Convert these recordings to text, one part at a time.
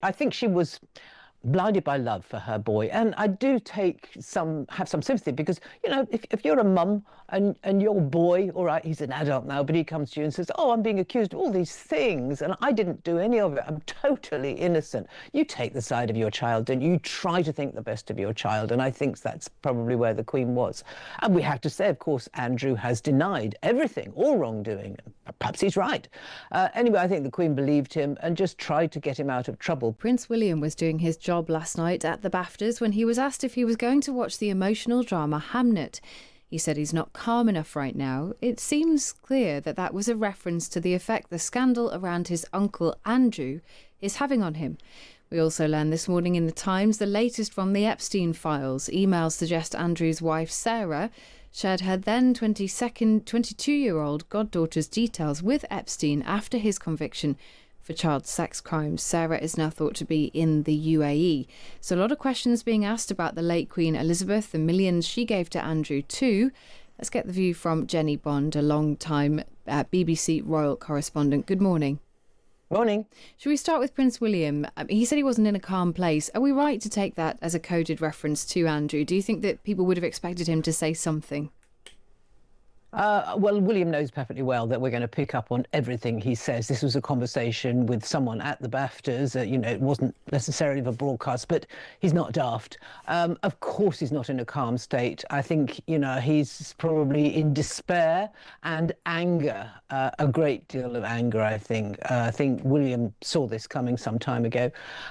I think she was blinded by love for her boy, and I do have some sympathy, because if you're a mum and your boy, all right, he's an adult now, but he comes to you and says, oh, I'm being accused of all these things and I didn't do any of it, I'm totally innocent, you take the side of your child and you try to think the best of your child. And I think that's probably where the Queen was. And we have to say, of course, Andrew has denied everything, all wrongdoing. Perhaps he's right. Anyway, I think the Queen believed him and just tried to get him out of trouble. Prince William was doing his job last night at the BAFTAs when he was asked if he was going to watch the emotional drama Hamnet. He said he's not calm enough right now. It seems clear that that was a reference to the effect the scandal around his uncle Andrew is having on him. We also learned this morning in the Times the latest from the Epstein files. Emails suggest Andrew's wife Sarah shared her then 22-year-old goddaughter's details with Epstein after his conviction for child sex crimes. Sarah is now thought to be in the UAE. So a lot of questions being asked about the late Queen Elizabeth, the millions she gave to Andrew too. Let's get the view from Jennie Bond, a long-time BBC royal correspondent. Good morning. Morning. Should we start with Prince William? He said he wasn't in a calm place. Are we right to take that as a coded reference to Andrew? Do you think that people would have expected him to say something? Well, William knows perfectly well that we're going to pick up on everything he says. This was a conversation with someone at the BAFTAs. It wasn't necessarily the broadcast, but he's not daft. Of course, he's not in a calm state. I think, he's probably in despair and anger, a great deal of anger, I think. I think William saw this coming some time ago.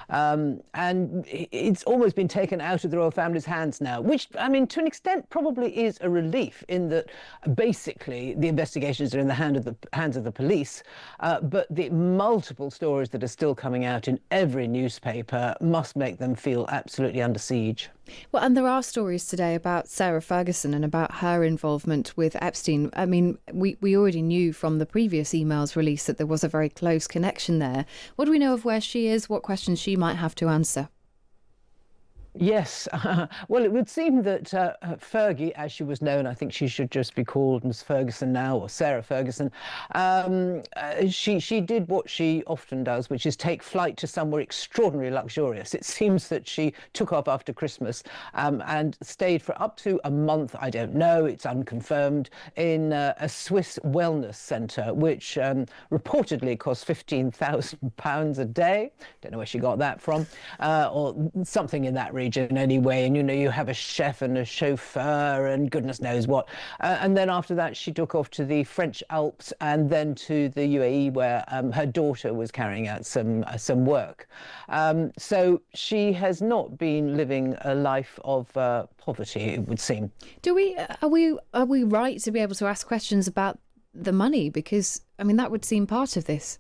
And it's almost been taken out of the royal family's hands now, which, to an extent, probably is a relief in that basically the investigations are in the hands of the police, but the multiple stories that are still coming out in every newspaper must make them feel absolutely under siege. Well, and there are stories today about Sarah Ferguson and about her involvement with Epstein. We already knew from the previous emails released that there was a very close connection there. What do we know of where she is? What questions she might have to answer? Yes. Well, it would seem that Fergie, as she was known, I think she should just be called Miss Ferguson now, or Sarah Ferguson, she did what she often does, which is take flight to somewhere extraordinarily luxurious. It seems that she took off after Christmas and stayed for up to a month, I don't know, it's unconfirmed, in a Swiss wellness centre, which reportedly cost £15,000 a day. Don't know where she got that from, or something in that region anyway. And you have a chef and a chauffeur and goodness knows what, and then after that she took off to the French Alps and then to the UAE, where her daughter was carrying out some work. So she has not been living a life of poverty, it would seem. Are we right to be able to ask questions about the money? Because that would seem part of this.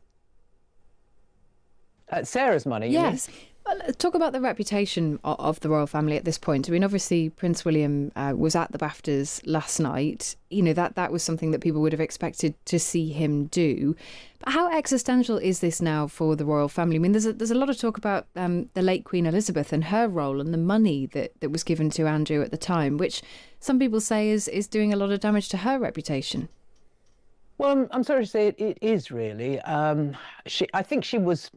Sarah's money, yes. Well, let's talk about the reputation of the royal family at this point. Obviously, Prince William was at the BAFTAs last night. That was something that people would have expected to see him do. But how existential is this now for the royal family? There's a lot of talk about the late Queen Elizabeth and her role and the money that was given to Andrew at the time, which some people say is doing a lot of damage to her reputation. Well, I'm sorry to say it is really. I think she was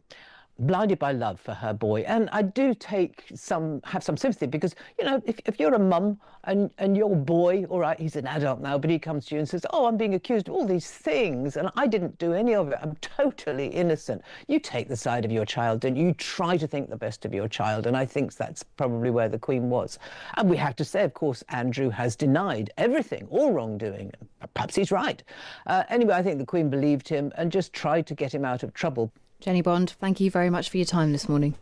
blinded by love for her boy, and I do have some sympathy, because if you're a mum and your boy, all right, he's an adult now, but he comes to you and says, oh, I'm being accused of all these things and I didn't do any of it, I'm totally innocent, you take the side of your child and you try to think the best of your child. And I think that's probably where the Queen was. And we have to say, of course, Andrew has denied everything, all wrongdoing. Perhaps he's right. Anyway, I think the Queen believed him and just tried to get him out of trouble. Jennie Bond, thank you very much for your time this morning.